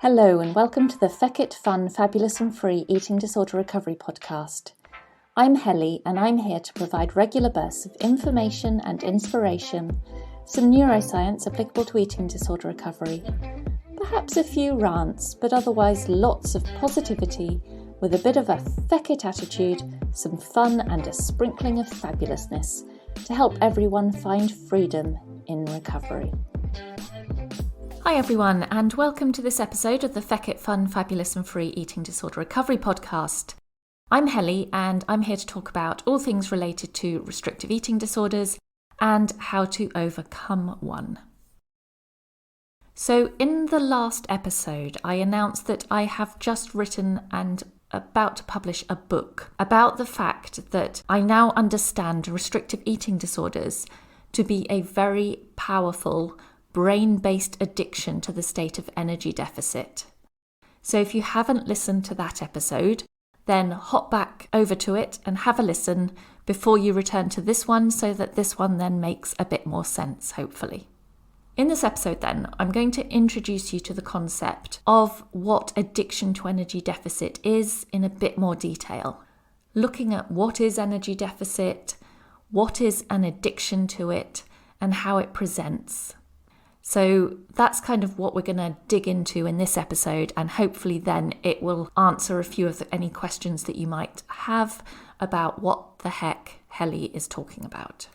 Hello and welcome to the Feck It Fun, Fabulous and Free Eating Disorder Recovery podcast. I'm Helly and I'm here to provide regular bursts of information and inspiration, some neuroscience applicable to eating disorder recovery, perhaps a few rants, but otherwise lots of positivity with a bit of a feck it attitude, some fun and a sprinkling of fabulousness to help everyone find freedom in recovery. Hi everyone, and welcome to this episode of the Feck It Fun, Fabulous and Free Eating Disorder Recovery podcast. I'm Helly, and I'm here to talk about all things related to restrictive eating disorders and how to overcome one. So in the last episode, I announced that I have just written and about to publish a book about the fact that I now understand restrictive eating disorders to be a very powerful brain-based addiction to the state of energy deficit. So if you haven't listened to that episode, then hop back over to it and have a listen before you return to this one so that this one then makes a bit more sense, hopefully. In this episode then, I'm going to introduce you to the concept of what addiction to energy deficit is in a bit more detail, looking at what is energy deficit, what is an addiction to it, and how it presents. So that's kind of what we're going to dig into in this episode, and hopefully then it will answer a few of any questions that you might have about what the heck Helly is talking about.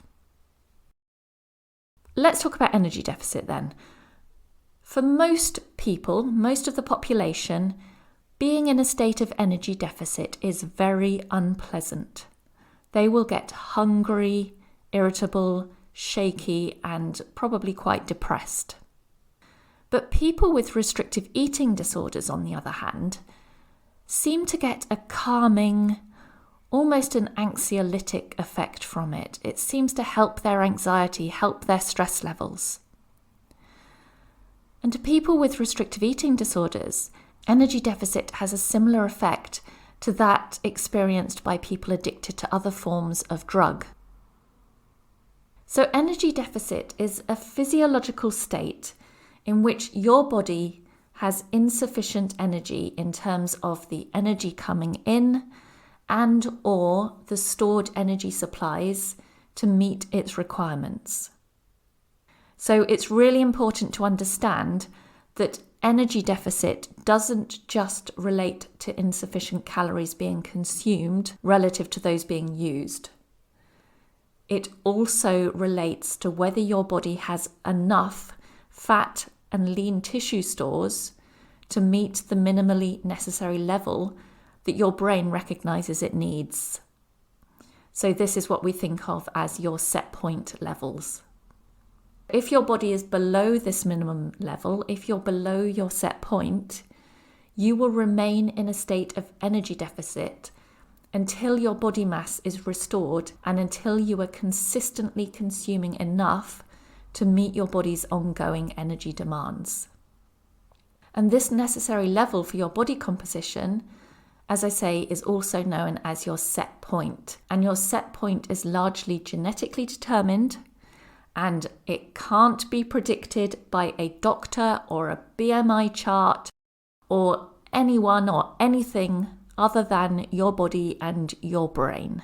Let's talk about energy deficit then. For most people, most of the population, being in a state of energy deficit is very unpleasant. They will get hungry, irritable, shaky, and probably quite depressed. But people with restrictive eating disorders, on the other hand, seem to get a calming, almost an anxiolytic effect from it. It seems to help their anxiety, help their stress levels. And to people with restrictive eating disorders, energy deficit has a similar effect to that experienced by people addicted to other forms of drug. So energy deficit is a physiological state in which your body has insufficient energy in terms of the energy coming in and or the stored energy supplies to meet its requirements. So it's really important to understand that energy deficit doesn't just relate to insufficient calories being consumed relative to those being used. It also relates to whether your body has enough fat and lean tissue stores to meet the minimally necessary level that your brain recognizes it needs. So this is what we think of as your set point levels. If your body is below this minimum level, if you're below your set point, you will remain in a state of energy deficit until your body mass is restored and until you are consistently consuming enough to meet your body's ongoing energy demands. And this necessary level for your body composition, as I say, is also known as your set point. And your set point is largely genetically determined, and it can't be predicted by a doctor or a BMI chart or anyone or anything other than your body and your brain.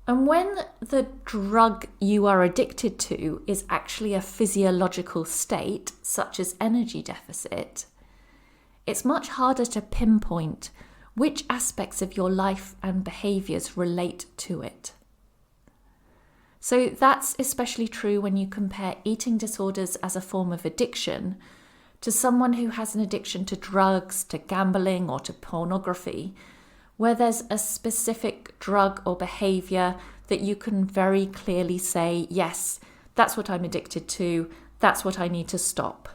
And when the drug you are addicted to is actually a physiological state, such as energy deficit, it's much harder to pinpoint which aspects of your life and behaviours relate to it. So that's especially true when you compare eating disorders as a form of addiction to someone who has an addiction to drugs, to gambling, or to pornography, where there's a specific drug or behaviour that you can very clearly say, yes, that's what I'm addicted to, that's what I need to stop.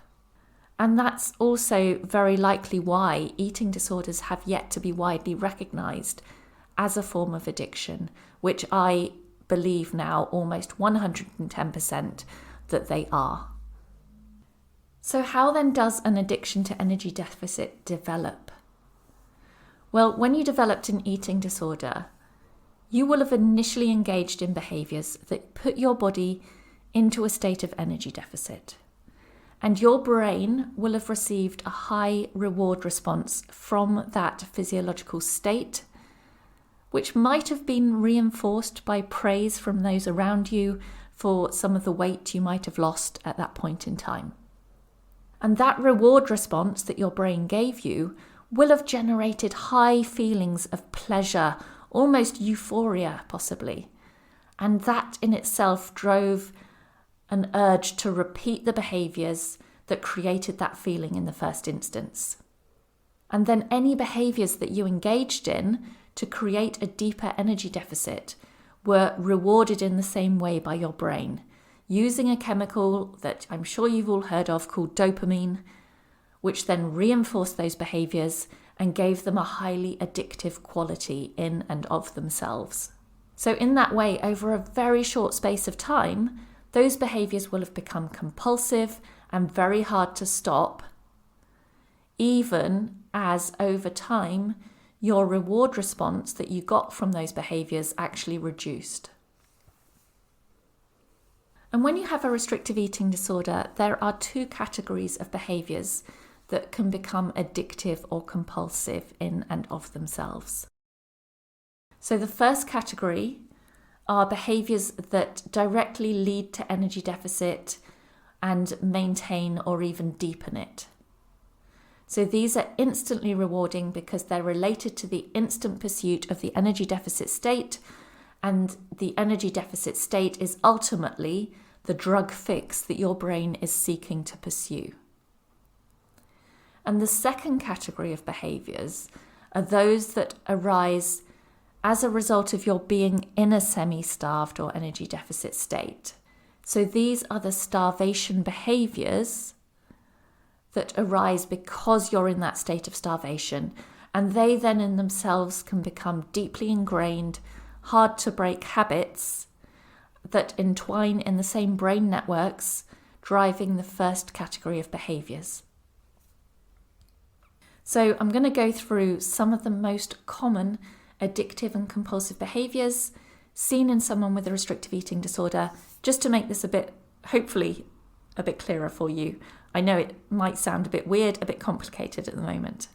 And that's also very likely why eating disorders have yet to be widely recognised as a form of addiction, which I believe now almost 110% that they are. So how then does an addiction to energy deficit develop? Well, when you developed an eating disorder, you will have initially engaged in behaviours that put your body into a state of energy deficit. And your brain will have received a high reward response from that physiological state, which might have been reinforced by praise from those around you for some of the weight you might have lost at that point in time. And that reward response that your brain gave you will have generated high feelings of pleasure, almost euphoria possibly. And that in itself drove an urge to repeat the behaviours that created that feeling in the first instance. And then any behaviours that you engaged in to create a deeper energy deficit were rewarded in the same way by your brain, using a chemical that I'm sure you've all heard of called dopamine, which then reinforced those behaviours and gave them a highly addictive quality in and of themselves. So in that way, over a very short space of time, those behaviours will have become compulsive and very hard to stop, even as over time, your reward response that you got from those behaviours actually reduced. And when you have a restrictive eating disorder, there are two categories of behaviours that can become addictive or compulsive in and of themselves. So the first category are behaviours that directly lead to energy deficit and maintain or even deepen it. So these are instantly rewarding because they're related to the instant pursuit of the energy deficit state, and the energy deficit state is ultimately the drug fix that your brain is seeking to pursue. And the second category of behaviours are those that arise as a result of your being in a semi-starved or energy deficit state. So these are the starvation behaviours that arise because you're in that state of starvation, and they then in themselves can become deeply ingrained, hard to break habits that entwine in the same brain networks, driving the first category of behaviours. So I'm going to go through some of the most common addictive and compulsive behaviours seen in someone with a restrictive eating disorder, just to make this hopefully a bit clearer for you. I know it might sound a bit weird, a bit complicated at the moment.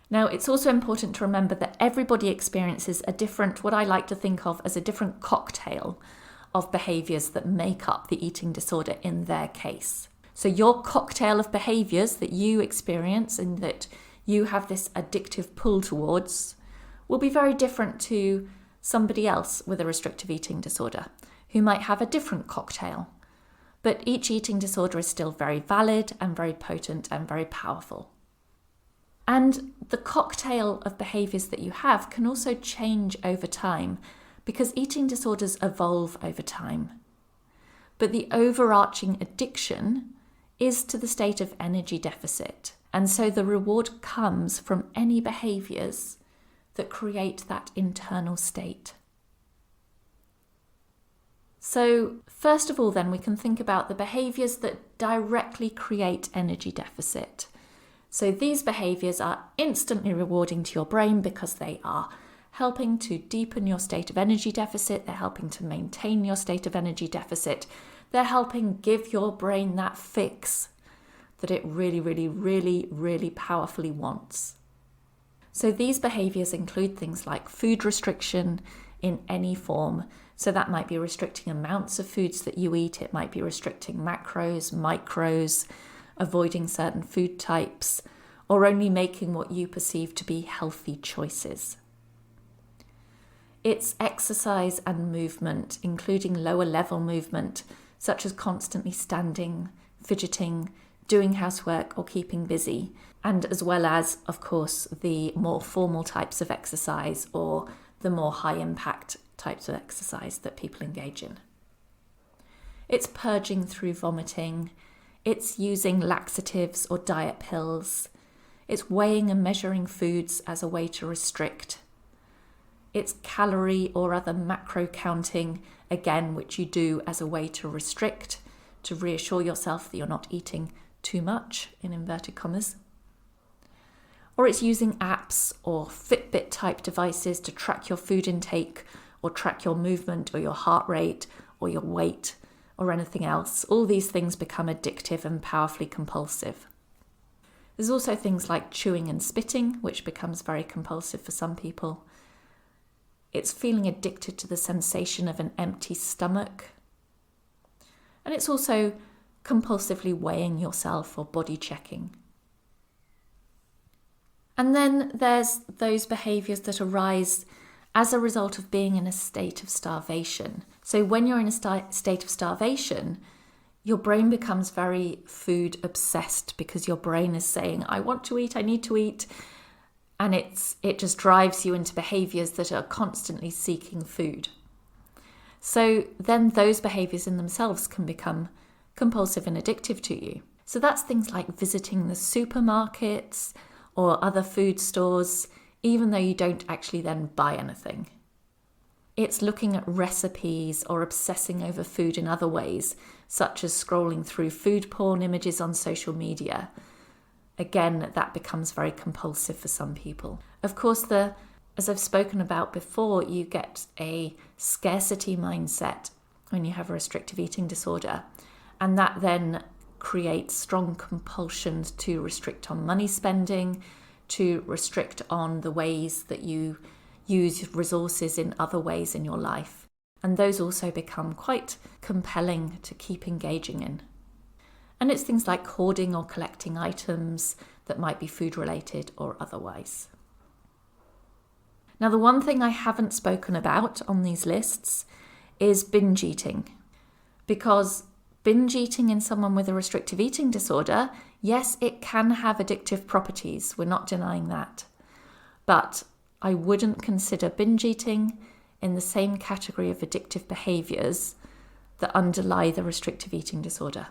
Now, it's also important to remember that everybody experiences a different, what I like to think of as a different cocktail of behaviours that make up the eating disorder in their case. So your cocktail of behaviours that you experience and that you have this addictive pull towards will be very different to somebody else with a restrictive eating disorder who might have a different cocktail. But each eating disorder is still very valid and very potent and very powerful. And the cocktail of behaviours that you have can also change over time because eating disorders evolve over time. But the overarching addiction is to the state of energy deficit. And so the reward comes from any behaviours that create that internal state. So first of all then we can think about the behaviours that directly create energy deficit. So these behaviours are instantly rewarding to your brain because they are helping to deepen your state of energy deficit, they're helping to maintain your state of energy deficit, they're helping give your brain that fix that it really powerfully wants. So these behaviours include things like food restriction in any form. So that might be restricting amounts of foods that you eat, it might be restricting macros, micros, avoiding certain food types, or only making what you perceive to be healthy choices. It's exercise and movement, including lower level movement, such as constantly standing, fidgeting, doing housework or keeping busy, and as well as, of course, the more formal types of exercise or the more high impact types of exercise that people engage in. It's purging through vomiting, it's using laxatives or diet pills, it's weighing and measuring foods as a way to restrict, it's calorie or other macro counting, again, which you do as a way to restrict, to reassure yourself that you're not eating too much, in inverted commas. Or it's using apps or Fitbit type devices to track your food intake or track your movement or your heart rate or your weight or anything else, all these things become addictive and powerfully compulsive. There's also things like chewing and spitting, which becomes very compulsive for some people. It's feeling addicted to the sensation of an empty stomach. And it's also compulsively weighing yourself or body checking. And then there's those behaviours that arise as a result of being in a state of starvation. So when you're in a state of starvation, your brain becomes very food obsessed because your brain is saying, I want to eat, I need to eat. And it just drives you into behaviours that are constantly seeking food. So then those behaviours in themselves can become compulsive and addictive to you. So that's things like visiting the supermarkets or other food stores, even though you don't actually then buy anything. It's looking at recipes or obsessing over food in other ways, such as scrolling through food porn images on social media. Again, that becomes very compulsive for some people. Of course, as I've spoken about before, you get a scarcity mindset when you have a restrictive eating disorder, and that then creates strong compulsions to restrict on money spending, to restrict on the ways that you use resources in other ways in your life. And those also become quite compelling to keep engaging in. And it's things like hoarding or collecting items that might be food related or otherwise. Now, the one thing I haven't spoken about on these lists is binge eating. Because binge eating in someone with a restrictive eating disorder, yes, it can have addictive properties. We're not denying that. But I wouldn't consider binge eating in the same category of addictive behaviours that underlie the restrictive eating disorder.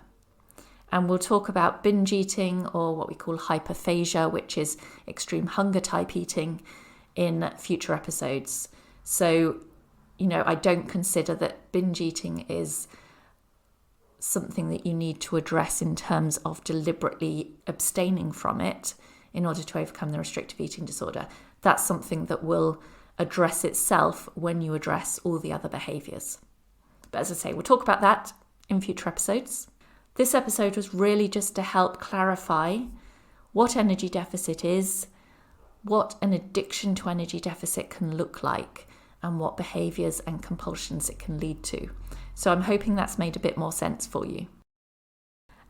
And we'll talk about binge eating, or what we call hyperphagia, which is extreme hunger type eating, in future episodes. So, I don't consider that binge eating is something that you need to address in terms of deliberately abstaining from it in order to overcome the restrictive eating disorder. That's something that will address itself when you address all the other behaviours. But as I say, we'll talk about that in future episodes. This episode was really just to help clarify what energy deficit is, what an addiction to energy deficit can look like, and what behaviours and compulsions it can lead to. So I'm hoping that's made a bit more sense for you.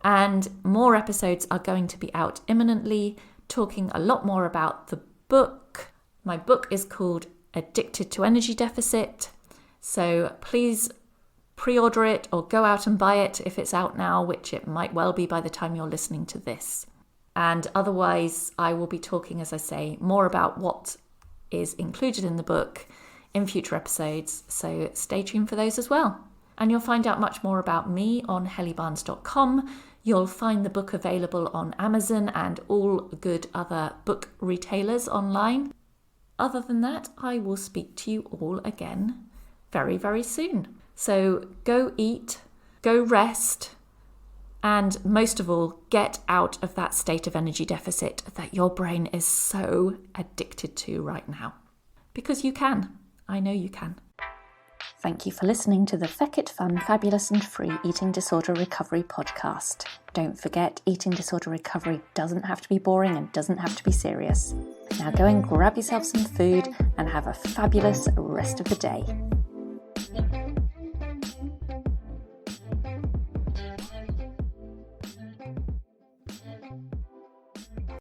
And more episodes are going to be out imminently, talking a lot more about the book. My book is called Addicted to Energy Deficit. So please pre-order it or go out and buy it if it's out now, which it might well be by the time you're listening to this. And otherwise, I will be talking, as I say, more about what is included in the book in future episodes. So stay tuned for those as well. And you'll find out much more about me on hellybarnes.com. You'll find the book available on Amazon and all good other book retailers online. Other than that, I will speak to you all again very, very soon. So go eat, go rest, and most of all, get out of that state of energy deficit that your brain is so addicted to right now. Because you can. I know you can. Thank you for listening to the Feck It Fun, Fabulous and Free Eating Disorder Recovery podcast. Don't forget, eating disorder recovery doesn't have to be boring and doesn't have to be serious. Now go and grab yourself some food and have a fabulous rest of the day.